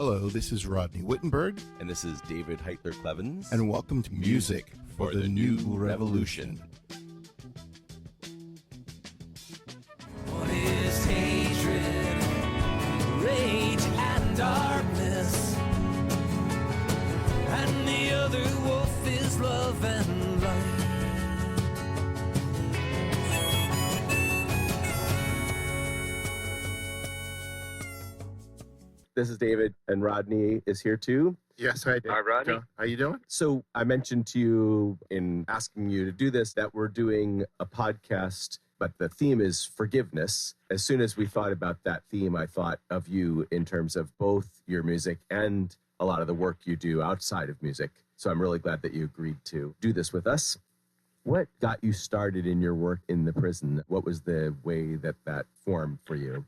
Hello, this is Rodney Wittenberg, And this is David Heitler-Clevens. and welcome to Music for the New Revolution. One is hatred, rage, and darkness, and the other wolf is love and light. This is David, and Rodney is here too. Yes, hi. Hi, Rodney. How you doing? So I mentioned to you in asking you to do this that we're doing a podcast, but the theme is forgiveness. As soon as we thought about that theme, I thought of you in terms of both your music and a lot of the work you do outside of music. So I'm really glad that you agreed to do this with us. What got you started in your work in the prison? What was the way that formed for you?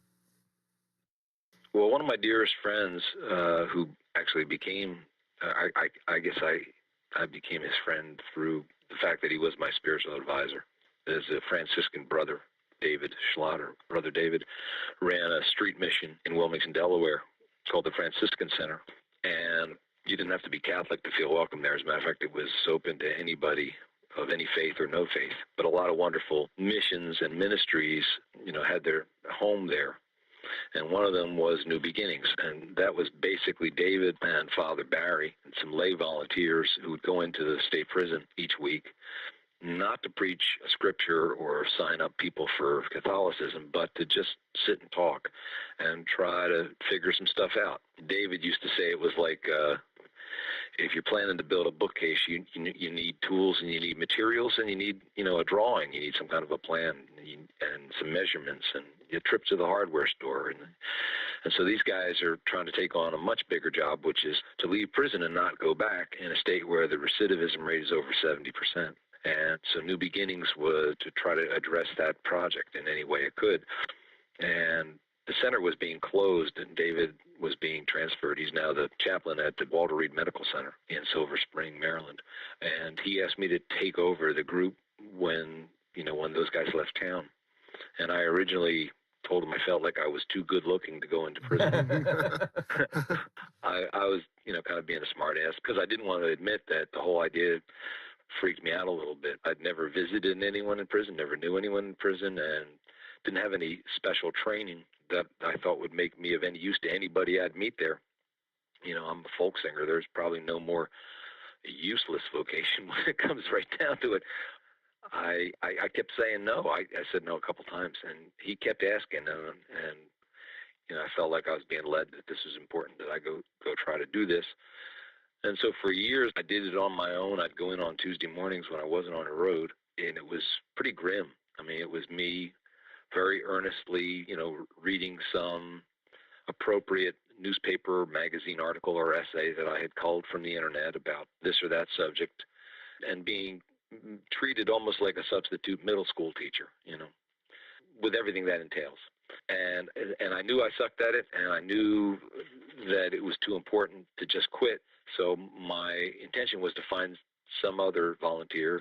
Well, one of my dearest friends, who actually became, I guess I became his friend through the fact that he was my spiritual advisor, is a Franciscan brother, David Schlatter. Brother David ran a street mission in Wilmington, Delaware, called the Franciscan Center. And you didn't have to be Catholic to feel welcome there. As a matter of fact, it was open to anybody of any faith or no faith. But a lot of wonderful missions and ministries, had their home there. And one of them was New Beginnings, and that was basically David and Father Barry and some lay volunteers who would go into the state prison each week, not to preach scripture or sign up people for Catholicism, but to just sit and talk and try to figure some stuff out. David used to say it was like, if you're planning to build a bookcase, you need tools and you need materials and you need, a drawing. You need some kind of a plan and some measurements and a trip to the hardware store. And so these guys are trying to take on a much bigger job, which is to leave prison and not go back in a state where the recidivism rate is over 70%. And so New Beginnings was to try to address that project in any way it could. And the center was being closed, and David was being transferred. He's now the chaplain at the Walter Reed Medical Center in Silver Spring, Maryland. And he asked me to take over the group when those guys left town. And I originally told him I felt like I was too good looking to go into prison. I was, kind of being a smart ass because I didn't want to admit that the whole idea freaked me out a little bit. I'd never visited anyone in prison, never knew anyone in prison, and didn't have any special training that I thought would make me of any use to anybody I'd meet there. I'm a folk singer. There's probably no more useless vocation when it comes right down to it. I kept saying no. I said no a couple times, and he kept asking, and I felt like I was being led that this was important, that I go try to do this. And so for years, I did it on my own. I'd go in on Tuesday mornings when I wasn't on the road, and it was pretty grim. I mean, it was me very earnestly, reading some appropriate newspaper, magazine article or essay that I had culled from the internet about this or that subject, and being treated almost like a substitute middle school teacher, with everything that entails. And I knew I sucked at it, and I knew that it was too important to just quit. So my intention was to find some other volunteer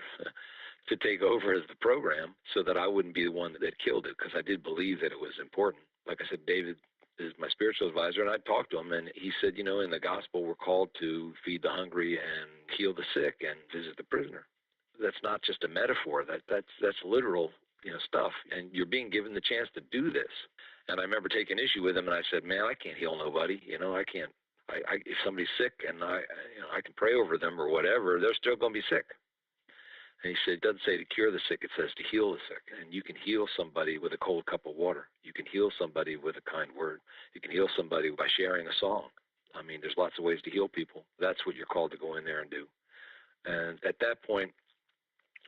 to take over as the program so that I wouldn't be the one that killed it, because I did believe that it was important. Like I said, David is my spiritual advisor, and I talked to him, and he said, in the gospel, we're called to feed the hungry and heal the sick and visit the prisoner. That's not just a metaphor. That's literal, stuff. And you're being given the chance to do this. And I remember taking issue with him, and I said, man, I can't heal nobody. I can't. If somebody's sick and I can pray over them or whatever, they're still going to be sick. And he said, it doesn't say to cure the sick, it says to heal the sick. And you can heal somebody with a cold cup of water. You can heal somebody with a kind word. You can heal somebody by sharing a song. I mean, there's lots of ways to heal people. That's what you're called to go in there and do. And at that point,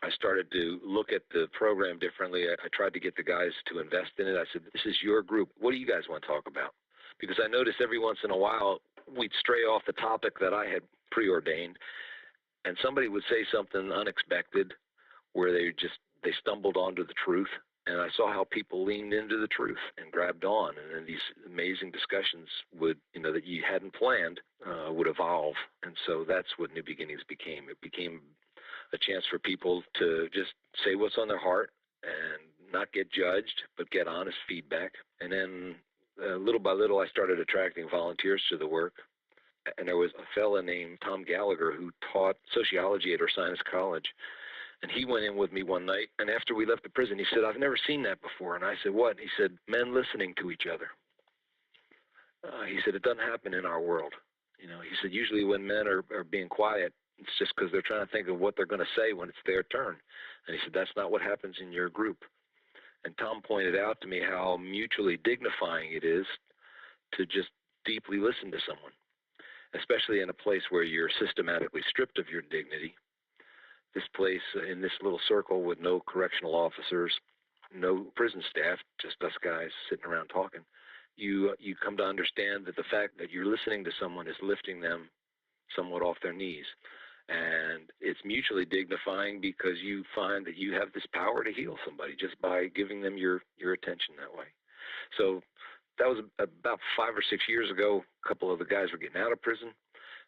I started to look at the program differently. I tried to get the guys to invest in it. I said, this is your group. What do you guys want to talk about? Because I noticed every once in a while, we'd stray off the topic that I had preordained, and somebody would say something unexpected where they stumbled onto the truth. And I saw how people leaned into the truth and grabbed on. And then these amazing discussions would, that you hadn't planned, would evolve. And so that's what New Beginnings became. It became a chance for people to just say what's on their heart and not get judged, but get honest feedback. And then little by little, I started attracting volunteers to the work. And there was a fella named Tom Gallagher who taught sociology at Ursinus College. And he went in with me one night, and after we left the prison, he said, "I've never seen that before." And I said, "What?" He said, "Men listening to each other." He said, "It doesn't happen in our world." He said, "Usually when men are being quiet, it's just because they're trying to think of what they're going to say when it's their turn." And he said, "That's not what happens in your group." And Tom pointed out to me how mutually dignifying it is to just deeply listen to someone, especially in a place where you're systematically stripped of your dignity. This place, in this little circle with no correctional officers, no prison staff, just us guys sitting around talking, you come to understand that the fact that you're listening to someone is lifting them somewhat off their knees. And it's mutually dignifying because you find that you have this power to heal somebody just by giving them your attention that way. So that was about 5 or 6 years ago. A couple of the guys were getting out of prison.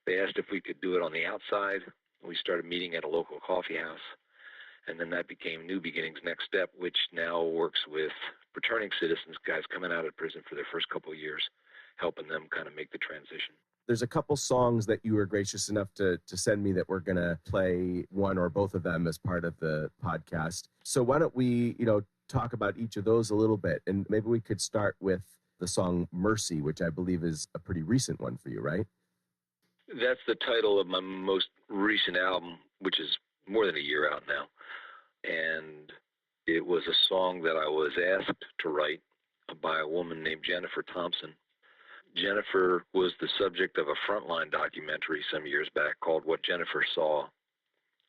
They asked if we could do it on the outside. We started meeting at a local coffee house. And then that became New Beginnings Next Step, which now works with returning citizens, guys coming out of prison for their first couple of years, helping them kind of make the transition. There's a couple songs that you were gracious enough to send me that we're going to play one or both of them as part of the podcast. So why don't we, talk about each of those a little bit? And maybe we could start with the song Mercy, which I believe is a pretty recent one for you, right? That's the title of my most recent album, which is more than a year out now. And it was a song that I was asked to write by a woman named Jennifer Thompson. Jennifer was the subject of a Frontline documentary some years back called What Jennifer Saw,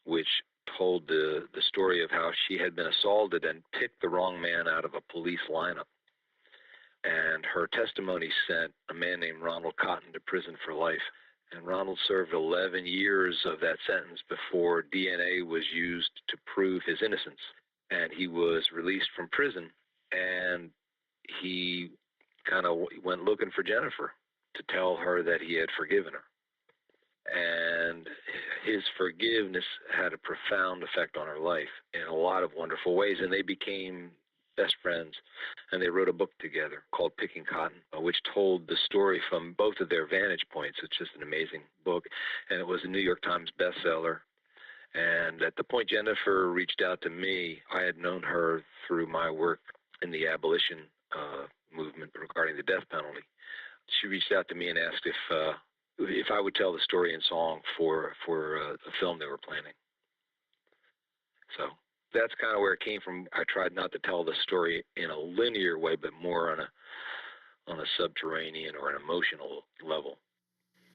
which told the story of how she had been assaulted and picked the wrong man out of a police lineup. And her testimony sent a man named Ronald Cotton to prison for life. And Ronald served 11 years of that sentence before DNA was used to prove his innocence. And he was released from prison, and he kind of went looking for Jennifer to tell her that he had forgiven her. And his forgiveness had a profound effect on her life in a lot of wonderful ways, and they became best friends, and they wrote a book together called Picking Cotton, which told the story from both of their vantage points. It's just an amazing book, and it was a New York Times bestseller. And at the point Jennifer reached out to me, I had known her through my work in the abolition movement regarding the death penalty. She reached out to me and asked if I would tell the story in song for a film they were planning. So that's kind of where it came from. I tried not to tell the story in a linear way, but more on a subterranean or an emotional level.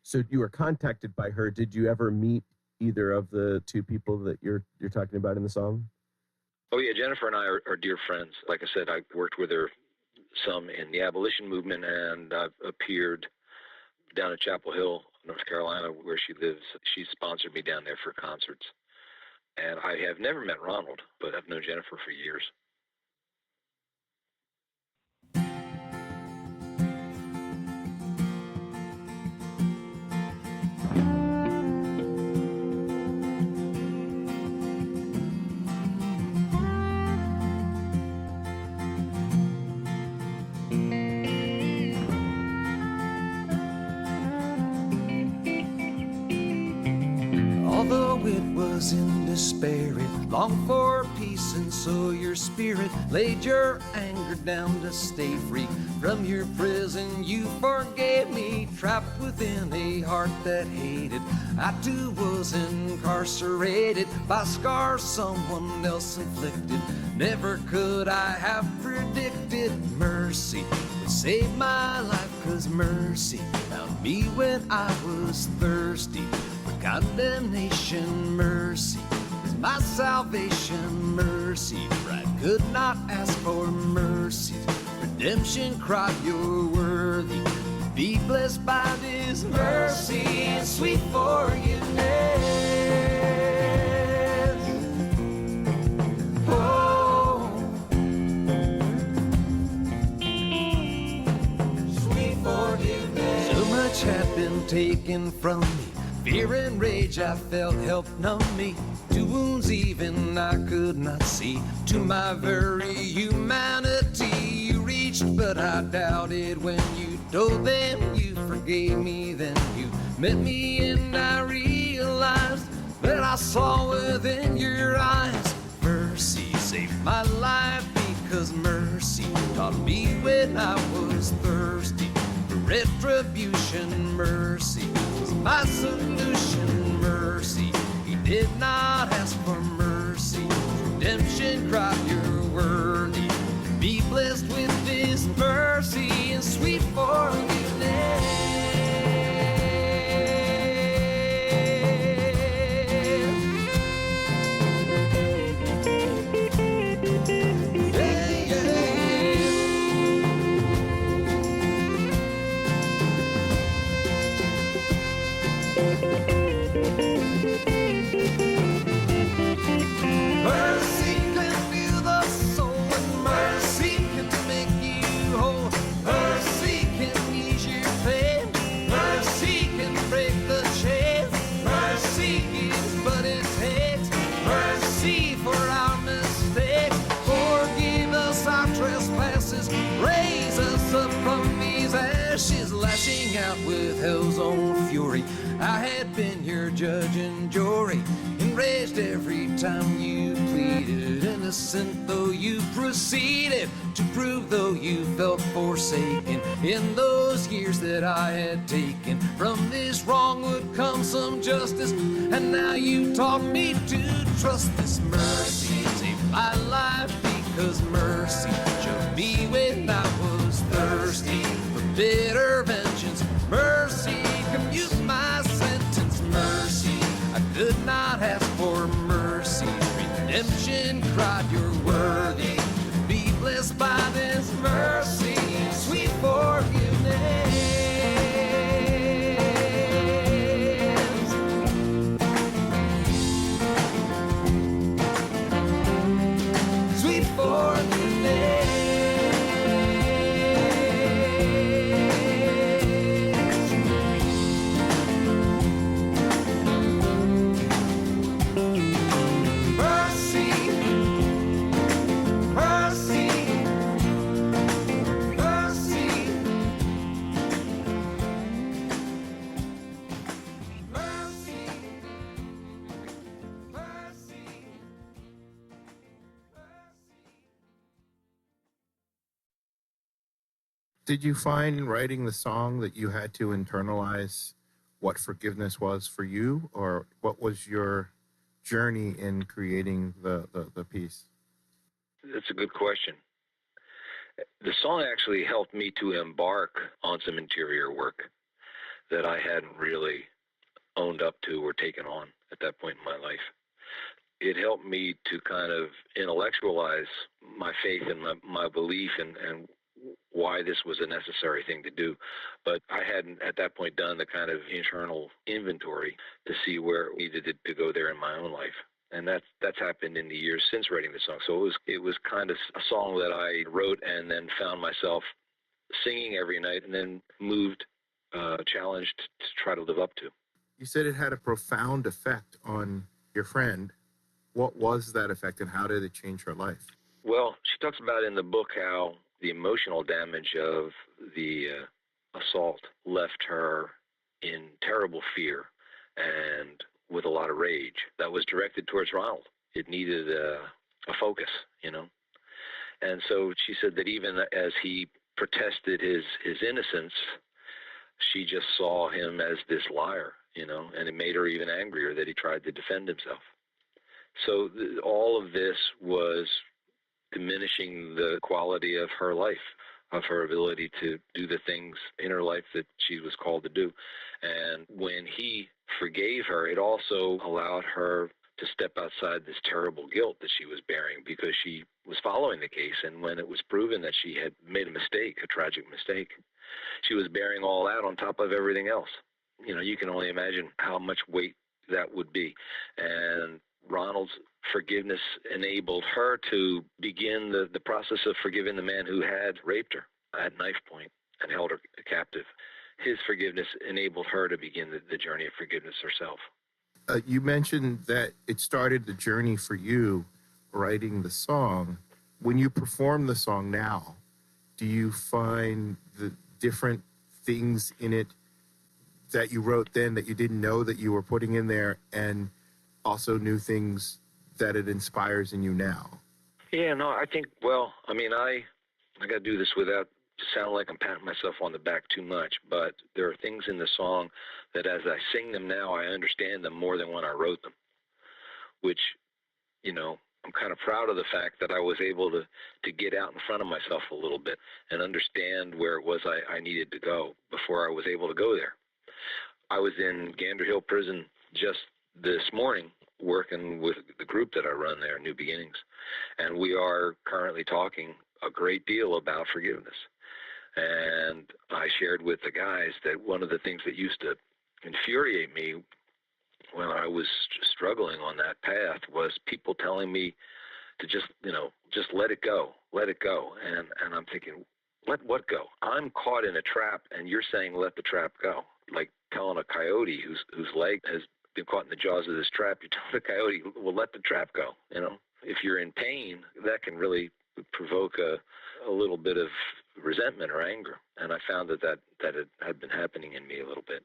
So you were contacted by her. Did you ever meet either of the two people that you're talking about in the song? Oh yeah, Jennifer and I are dear friends. Like I said, I worked with her some in the abolition movement, and I've appeared down at Chapel Hill, North Carolina, where she lives. She sponsored me down there for concerts. And I have never met Ronald, but I've known Jennifer for years. Although it was in despair, it longed for peace, and so your spirit laid your anger down to stay free from your prison. You forgave me, trapped within a heart that hated. I too was incarcerated by scars someone else inflicted. Never could I have predicted mercy would save my life, 'cause mercy found me when I was thirsty. Condemnation, mercy is my salvation. Mercy, pride could not ask for mercy. Redemption cried, you're worthy. Be blessed by this mercy and sweet forgiveness. Oh, sweet forgiveness. So much had been taken from me. Fear and rage I felt helped numb me. To wounds even I could not see. To my very humanity you reached, but I doubted when you told them you forgave me. Then you met me and I realized that I saw within your eyes. Mercy saved my life because mercy taught me when I was thirsty. Retribution, mercy was my solution. Mercy, he did not ask for mercy. Redemption cried, you're worthy. Be blessed with this mercy and sweet forgiveness. Mercy can fill the soul, and mercy can make you whole. Mercy can ease your pain. Mercy can break the chain. Mercy gives, but it takes mercy for our mistakes. Forgive us our trespasses. Raise us up from these ashes, lashing out with hell's own fury. I had been your judge and jury, enraged every time you pleaded, innocent though you proceeded to prove, though you felt forsaken. In those years that I had taken, from this wrong would come some justice, and now you taught me to trust this mercy. Saved my life because mercy showed me when I was thirsty for bitter vengeance. Mercy commute my sentence. Mercy, I could not ask for mercy. Redemption cried, you're worthy to be blessed by this mercy. Sweet forgiveness. Sweet forgiveness. Did you find in writing the song that you had to internalize what forgiveness was for you, or what was your journey in creating the piece? That's a good question. The song actually helped me to embark on some interior work that I hadn't really owned up to or taken on at that point in my life. It helped me to kind of intellectualize my faith and my belief and why this was a necessary thing to do. But I hadn't at that point done the kind of internal inventory to see where it needed to go there in my own life. And that's happened in the years since writing the song. So it was kind of a song that I wrote and then found myself singing every night, and then moved, challenged to try to live up to. You said it had a profound effect on your friend. What was that effect, and how did it change her life? Well, she talks about in the book how the emotional damage of the assault left her in terrible fear and with a lot of rage that was directed towards Ronald. It needed a focus, you know. And so she said that even as he protested his innocence, she just saw him as this liar, you know, and it made her even angrier that he tried to defend himself. So all of this was diminishing the quality of her life, of her ability to do the things in her life that she was called to do. And when he forgave her, it also allowed her to step outside this terrible guilt that she was bearing, because she was following the case. And when it was proven that she had made a mistake, a tragic mistake, she was bearing all that on top of everything else. You know, you can only imagine how much weight that would be. And Ronald's forgiveness enabled her to begin the process of forgiving the man who had raped her at knife point and held her captive. His forgiveness enabled her to begin the journey of forgiveness herself. You mentioned that it started the journey for you writing the song. When you perform the song now, do you find the different things in it that you wrote then that you didn't know that you were putting in there, and also new things that it inspires in you now? Yeah, no, I think, well, I mean, I got to do this without sounding like I'm patting myself on the back too much, but there are things in the song that as I sing them now, I understand them more than when I wrote them, which, you know, I'm kind of proud of the fact that I was able to get out in front of myself a little bit and understand where it was I needed to go before I was able to go there. I was in Gander Hill Prison just this morning working with the group that I run there, New Beginnings, and we are currently talking a great deal about forgiveness. And I shared with the guys that one of the things that used to infuriate me when I was struggling on that path was people telling me to just let it go, let it go. And I'm thinking, let what go? I'm caught in a trap, and you're saying let the trap go. Like telling a coyote whose leg has been caught in the jaws of this trap, you tell the coyote, well, let the trap go. You know, if you're in pain, that can really provoke a little bit of resentment or anger. And I found that it had been happening in me a little bit.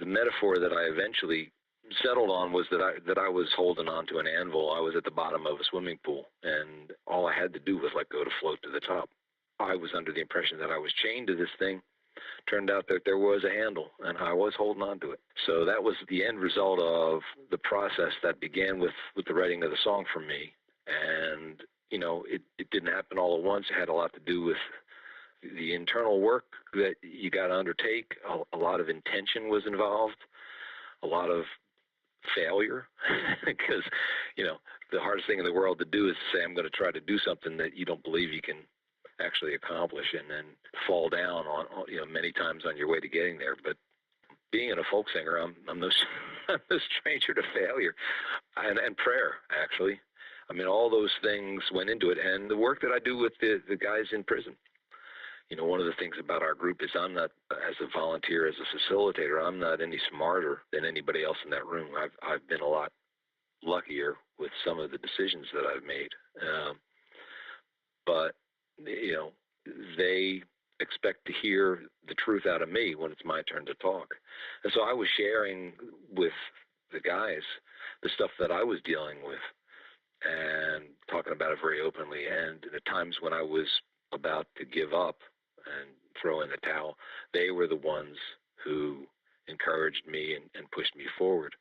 The metaphor that I eventually settled on was that I was holding on to an anvil. I was at the bottom of a swimming pool, and all I had to do was let go to float to the top. I was under the impression that I was chained to this thing. Turned out that there was a handle, and I was holding on to it. So that was the end result of the process that began with the writing of the song for me. And, you know, it didn't happen all at once. It had a lot to do with the internal work that you got to undertake. A lot of intention was involved, a lot of failure, because, you know, the hardest thing in the world to do is to say, I'm going to try to do something that you don't believe you can actually accomplish, and then fall down on many times on your way to getting there. But being a folk singer, I'm no I'm no stranger to failure and prayer, actually. I mean, all those things went into it, and the work that I do with the guys in prison. You know, one of the things about our group is I'm not, as a volunteer, as a facilitator, I'm not any smarter than anybody else in that room. I've been a lot luckier with some of the decisions that I've made, but you know, they expect to hear the truth out of me when it's my turn to talk. And so I was sharing with the guys the stuff that I was dealing with and talking about it very openly. And the times when I was about to give up and throw in the towel, they were the ones who encouraged me and pushed me forward.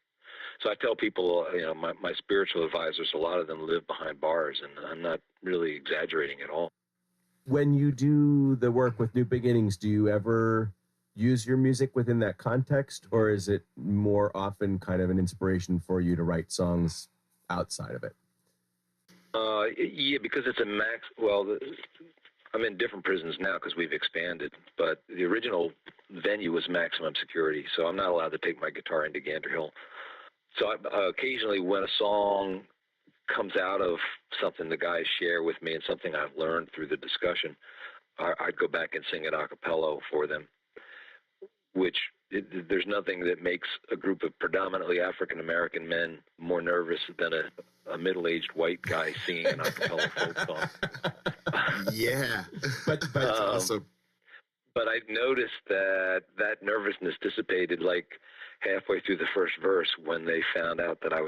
So I tell people, you know, my spiritual advisors, a lot of them live behind bars, and I'm not really exaggerating at all. When you do the work with New Beginnings, do you ever use your music within that context, or is it more often kind of an inspiration for you to write songs outside of it? Yeah, because it's I'm in different prisons now because we've expanded, but the original venue was maximum security, so I'm not allowed to take my guitar into Gander Hill. So occasionally when a song comes out of something the guys share with me and something I've learned through the discussion, I'd go back and sing it a cappella for them, which there's nothing that makes a group of predominantly African-American men more nervous than a middle-aged white guy singing an a cappella folk song. Yeah. But that's awesome. But I noticed that nervousness dissipated like halfway through the first verse when they found out that I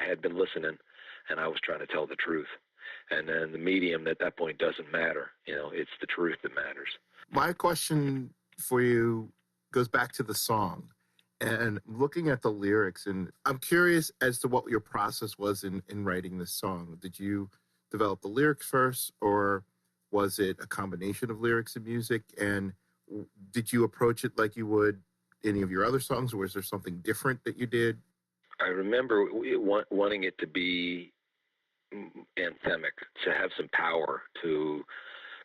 had been listening and I was trying to tell the truth. And then the medium at that point doesn't matter. You know, it's the truth that matters. My question for you goes back to the song and looking at the lyrics. And I'm curious as to what your process was in writing this song. Did you develop the lyrics first, or was it a combination of lyrics and music? And did you approach it like you would any of your other songs, or was there something different that you did? I remember wanting it to be anthemic, to have some power, to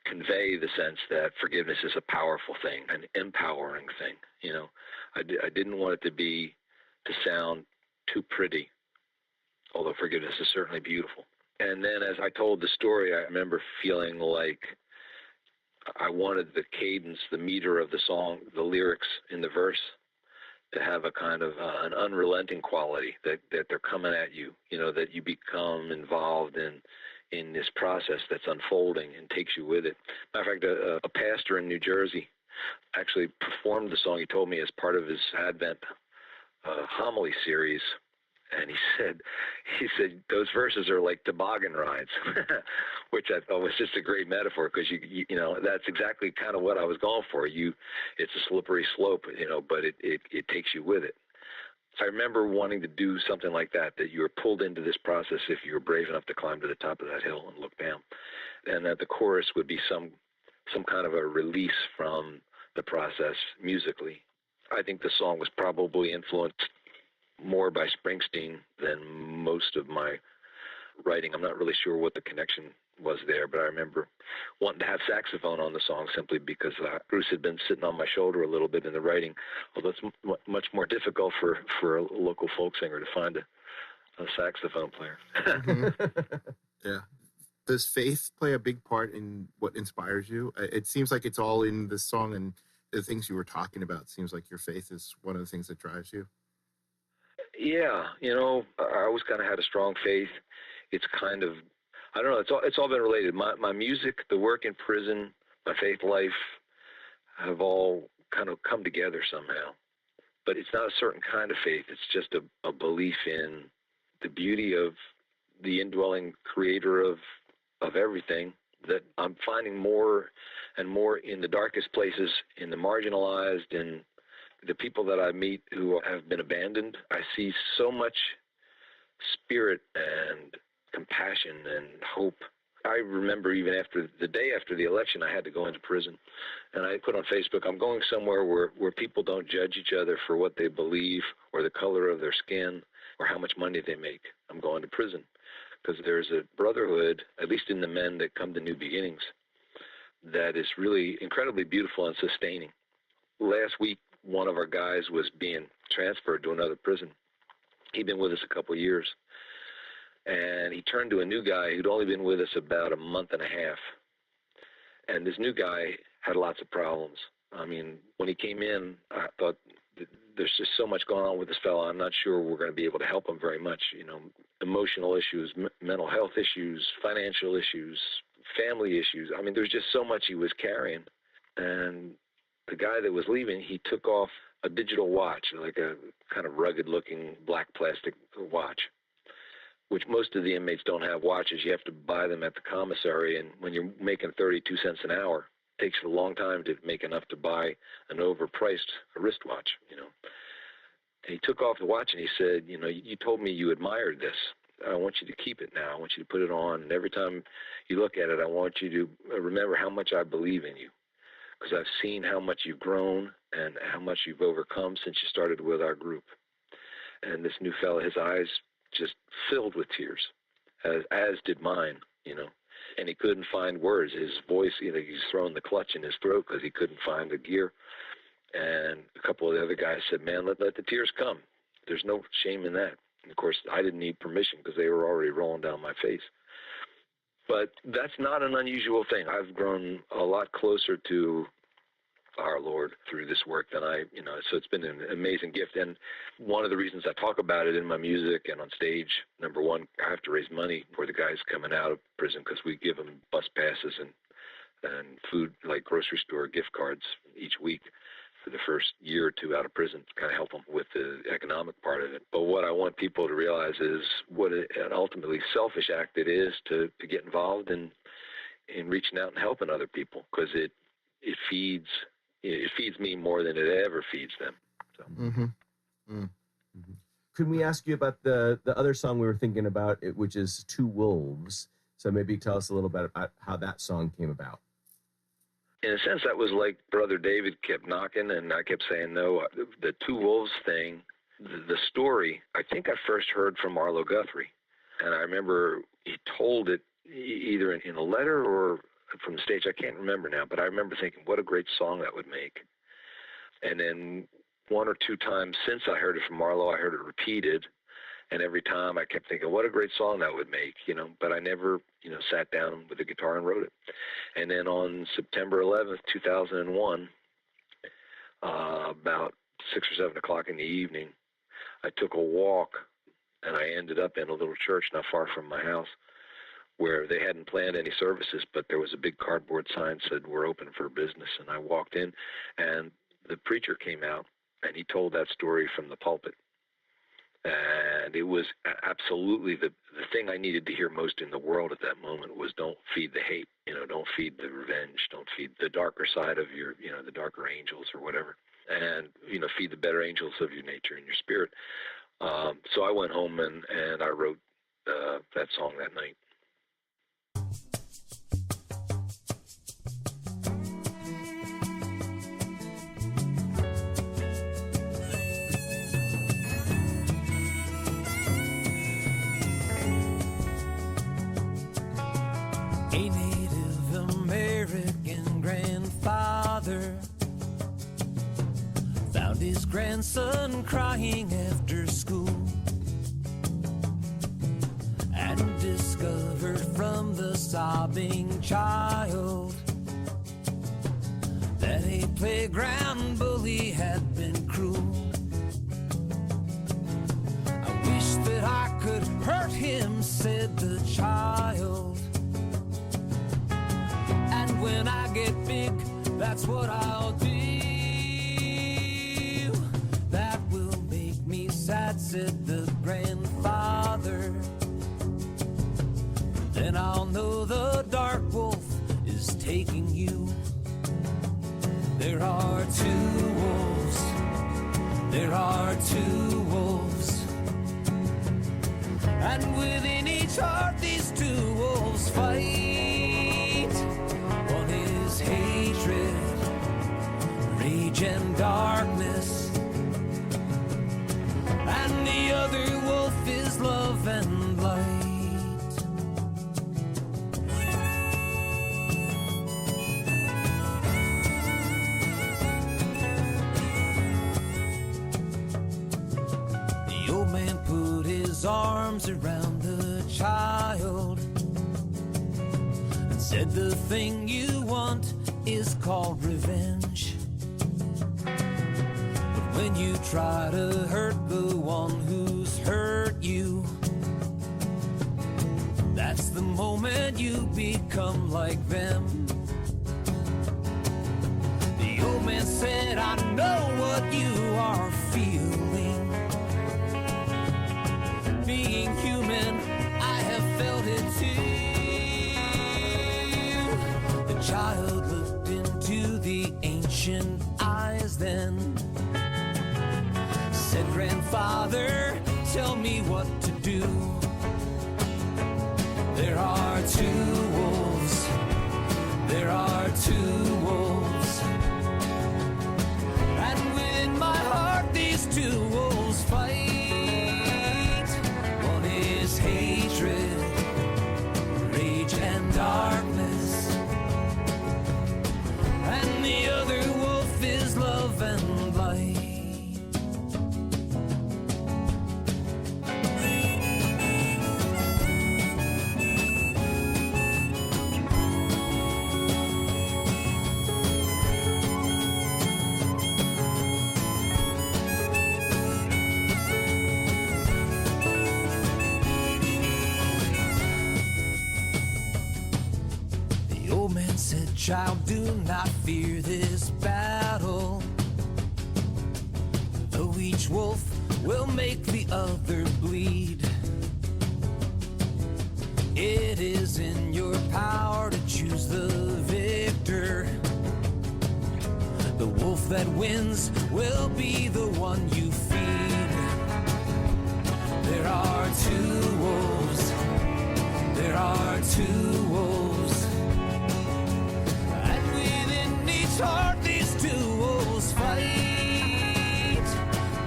convey the sense that forgiveness is a powerful thing, an empowering thing. You know, I didn't want it to sound too pretty, although forgiveness is certainly beautiful. And then as I told the story, I remember feeling like I wanted the cadence, the meter of the song, the lyrics in the verse to have a kind of an unrelenting quality, that they're coming at you, you know, that you become involved in this process that's unfolding and takes you with it. Matter of fact, a pastor in New Jersey actually performed the song, he told me, as part of his Advent homily series. And he said, those verses are like toboggan rides, which I thought was just a great metaphor, because you know, that's exactly kind of what I was going for. It's a slippery slope, you know, but it takes you with it. So I remember wanting to do something like that you were pulled into this process if you were brave enough to climb to the top of that hill and look down. And that the chorus would be some kind of a release from the process musically. I think the song was probably influenced more by Springsteen than most of my writing. I'm not really sure what the connection was there, but I remember wanting to have saxophone on the song simply because Bruce had been sitting on my shoulder a little bit in the writing, although it's much more difficult for a local folk singer to find a saxophone player. Mm-hmm. Yeah. Does faith play a big part in what inspires you? It seems like it's all in this song, and the things you were talking about. It seems like your faith is one of the things that drives you. Yeah, you know, I always kind of had a strong faith. It's kind of, I don't know, it's all been related. My music, the work in prison, my faith life have all kind of come together somehow. But it's not a certain kind of faith. It's just a belief in the beauty of the indwelling creator of everything, that I'm finding more and more in the darkest places, in the marginalized, in the people that I meet who have been abandoned. I see so much spirit and compassion and hope. I remember even after the day after the election, I had to go into prison. And I put on Facebook, I'm going somewhere where people don't judge each other for what they believe or the color of their skin or how much money they make. I'm going to prison because there's a brotherhood, at least in the men that come to New Beginnings, that is really incredibly beautiful and sustaining. Last week, one of our guys was being transferred to another prison. He'd been with us a couple of years. And he turned to a new guy who'd only been with us about a month and a half. And this new guy had lots of problems. I mean, when he came in, I thought, there's just so much going on with this fellow. I'm not sure we're going to be able to help him very much. You know, emotional issues, mental health issues, financial issues, family issues. I mean, there's just so much he was carrying. And the guy that was leaving, he took off a digital watch, like a kind of rugged-looking black plastic watch, which most of the inmates don't have watches. You have to buy them at the commissary, and when you're making 32 cents an hour, it takes a long time to make enough to buy an overpriced wristwatch, you know. And he took off the watch and he said, you know, you told me you admired this. I want you to keep it now. I want you to put it on, and every time you look at it, I want you to remember how much I believe in you, because I've seen how much you've grown and how much you've overcome since you started with our group. And this new fella, his eyes just filled with tears, as did mine, you know. And he couldn't find words. His voice, you know, he's throwing the clutch in his throat because he couldn't find the gear. And a couple of the other guys said, man, let the tears come. There's no shame in that. And of course, I didn't need permission because they were already rolling down my face. But that's not an unusual thing. I've grown a lot closer to our Lord through this work than so it's been an amazing gift. And one of the reasons I talk about it in my music and on stage, number one, I have to raise money for the guys coming out of prison, because we give them bus passes and food, like grocery store gift cards each week for the first year or two out of prison to kind of help them with the economic part of it. But what I want people to realize is what an ultimately selfish act it is to get involved in reaching out and helping other people, because it feeds me more than it ever feeds them. So. Mm-hmm. Mm-hmm. Could we ask you about the other song we were thinking about, which is Two Wolves? So maybe tell us a little bit about how that song came about. In a sense, that was like Brother David kept knocking, and I kept saying no. The Two Wolves thing, the story, I think I first heard from Arlo Guthrie. And I remember he told it either in a letter or from the stage. I can't remember now, but I remember thinking, what a great song that would make. And then one or two times since I heard it from Arlo, I heard it repeated. And every time I kept thinking, what a great song that would make, but I never, sat down with the guitar and wrote it. And then on September 11th, 2001, about 6 or 7 o'clock in the evening, I took a walk, and I ended up in a little church not far from my house, where they hadn't planned any services, but there was a big cardboard sign said, "We're open for business." And I walked in, and the preacher came out, and he told that story from the pulpit. And it was absolutely the thing I needed to hear most in the world at that moment was, don't feed the hate, don't feed the revenge, don't feed the darker side of your, the darker angels or whatever, and, feed the better angels of your nature and your spirit. So I went home and I wrote that song that night. A Native American grandfather found his grandson crying after school and discovered from the sobbing child that a playground bully had been cruel. I wish that I could hurt him, said the child. And when I get big, that's what I'll do. That will make me sad, said the grandfather. Then I'll know the dark wolf is taking you. There are two wolves. There are two wolves. And within each heart these two wolves fight. One is hatred, rage and darkness, and the other wolf is love and light. The old man put his arms around the child and said, the thing you want is called revenge. But when you try to hurt the one who's hurt you, that's the moment you become like them. The old man said, I know what you are feeling. Being human, I have felt it too. The child looked into the ancient eyes then, said, grandfather, tell me what to do. There are two wolves. There are two wolves. And within my heart these two wolves fight. One is hatred, rage and darkness, and the other wolf is love and light. The old man said, child, do not fear this battle. Though each wolf will make the other bleed, it is in your power to choose the victor. The wolf that wins will be the one you feed. There are two wolves. There are two wolves. And within each heart these two wolves fight.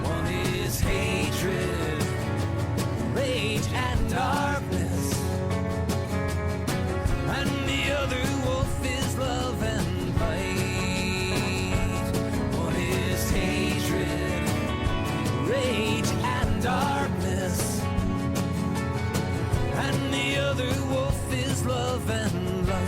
One is hatred, rage and darkness, and the other wolf is love and light. One is hatred, rage and darkness, and the other wolf is love and light.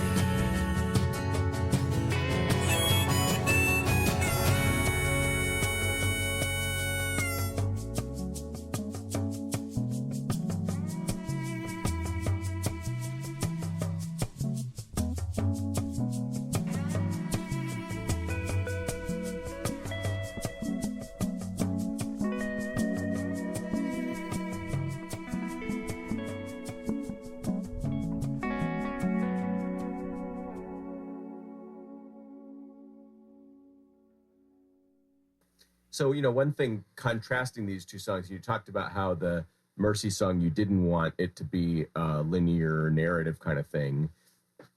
So, one thing contrasting these two songs, you talked about how the Mercy song, you didn't want it to be a linear narrative kind of thing.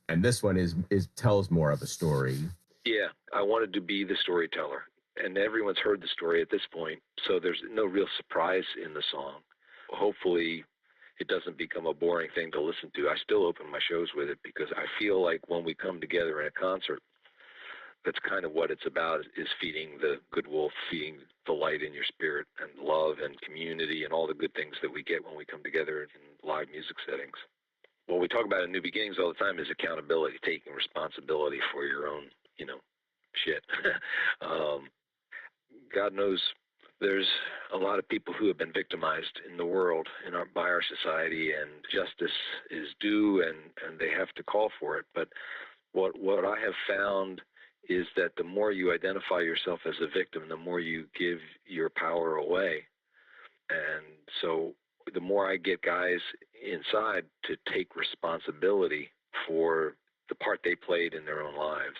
And this one is tells more of a story. Yeah, I wanted to be the storyteller. And everyone's heard the story at this point, so there's no real surprise in the song. Hopefully, it doesn't become a boring thing to listen to. I still open my shows with it because I feel like when we come together in a concert, that's kind of what it's about, is feeding the good wolf, feeding the light in your spirit, and love and community and all the good things that we get when we come together in live music settings. What we talk about in New Beginnings all the time is accountability, taking responsibility for your own, shit. God knows there's a lot of people who have been victimized in the world, by our society, and justice is due, and they have to call for it. But what I have found is that the more you identify yourself as a victim, the more you give your power away. And so the more I get guys inside to take responsibility for the part they played in their own lives,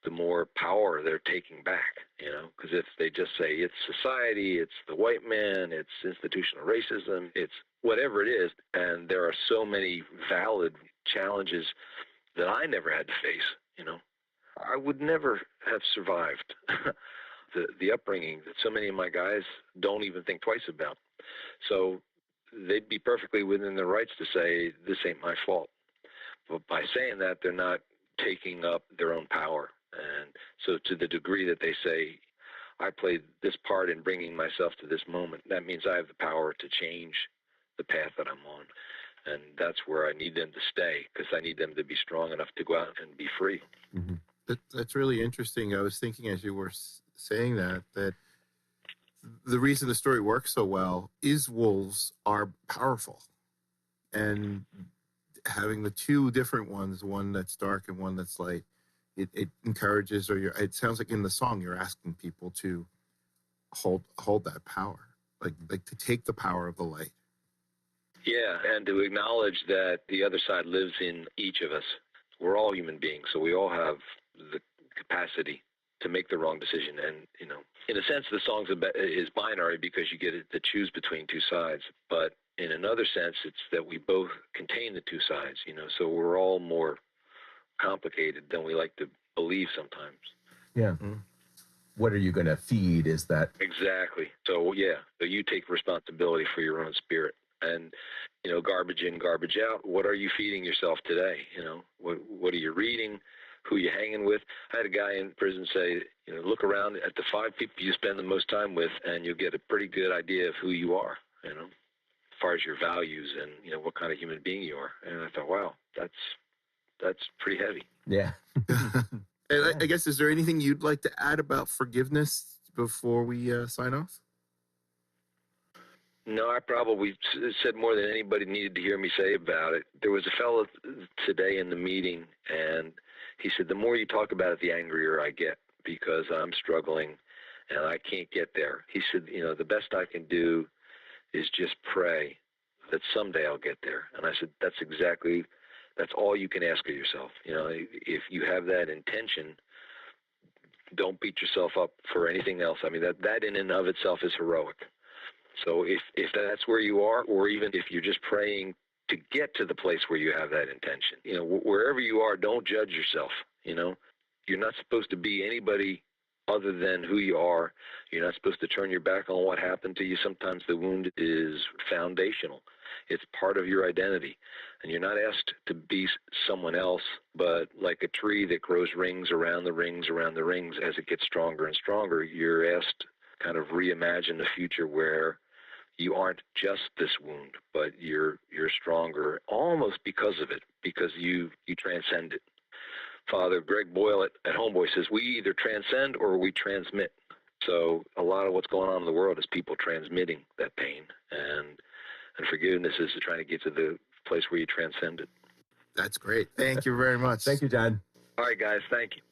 the more power they're taking back, because if they just say it's society, it's the white man, it's institutional racism, it's whatever it is, and there are so many valid challenges that I never had to face, I would never have survived the upbringing that so many of my guys don't even think twice about. So they'd be perfectly within their rights to say, this ain't my fault. But by saying that, they're not taking up their own power. And so to the degree that they say, I played this part in bringing myself to this moment, that means I have the power to change the path that I'm on. And that's where I need them to stay, because I need them to be strong enough to go out and be free. Mm-hmm. That's really interesting. I was thinking as you were saying that the reason the story works so well is wolves are powerful. And having the two different ones, one that's dark and one that's light, it encourages, it sounds like in the song you're asking people to hold that power, like to take the power of the light. Yeah, and to acknowledge that the other side lives in each of us. We're all human beings, so we all have the capacity to make the wrong decision. And, in a sense, the song is binary because you get to choose between two sides. But in another sense, it's that we both contain the two sides, so we're all more complicated than we like to believe sometimes. Yeah. Mm-hmm. What are you going to feed is that? Exactly. So, so you take responsibility for your own spirit. And, garbage in, garbage out. What are you feeding yourself today? What are you reading? Who are you hanging with? I had a guy in prison say, look around at the 5 people you spend the most time with, and you'll get a pretty good idea of who you are, as far as your values and, what kind of human being you are. And I thought, wow, that's pretty heavy. Yeah. And I guess, is there anything you'd like to add about forgiveness before we sign off? No, I probably said more than anybody needed to hear me say about it. There was a fellow today in the meeting, and he said, the more you talk about it, the angrier I get, because I'm struggling and I can't get there. He said, the best I can do is just pray that someday I'll get there. And I said, that's all you can ask of yourself. If you have that intention, don't beat yourself up for anything else. I mean, that in and of itself is heroic. So if that's where you are, or even if you're just praying to get to the place where you have that intention, wherever you are, don't judge yourself. You're not supposed to be anybody other than who you are. You're not supposed to turn your back on what happened to you. Sometimes the wound is foundational. It's part of your identity. And you're not asked to be someone else, but like a tree that grows rings around the rings around the rings, as it gets stronger and stronger, you're asked to kind of reimagine a future where you aren't just this wound, but you're stronger almost because of it, because you transcend it. Father Greg Boyle at Homeboy says, we either transcend or we transmit. So a lot of what's going on in the world is people transmitting that pain, and forgiveness is trying to get to the place where you transcend it. That's great. Thank you very much. Thank you, John. All right, guys. Thank you.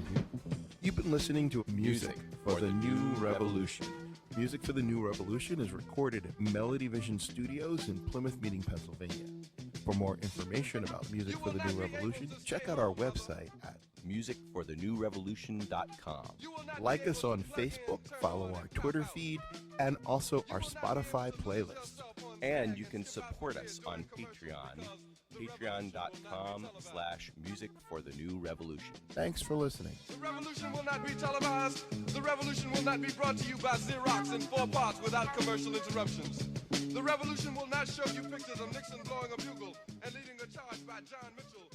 You've been listening to Music for the New Revolution. Music for the New Revolution is recorded at Melody Vision Studios in Plymouth Meeting, Pennsylvania. For more information about Music for the New Revolution, check out our website at musicforthenewrevolution.com. Like us on Facebook, follow our Twitter feed, and also our Spotify playlist. And you can support us on Patreon, patreon.com/musicforthenewrevolution. Thanks for listening. The revolution will not be televised. The revolution will not be brought to you by Xerox in 4 parts without commercial interruptions. The revolution will not show you pictures of Nixon blowing a bugle and leading a charge by John Mitchell.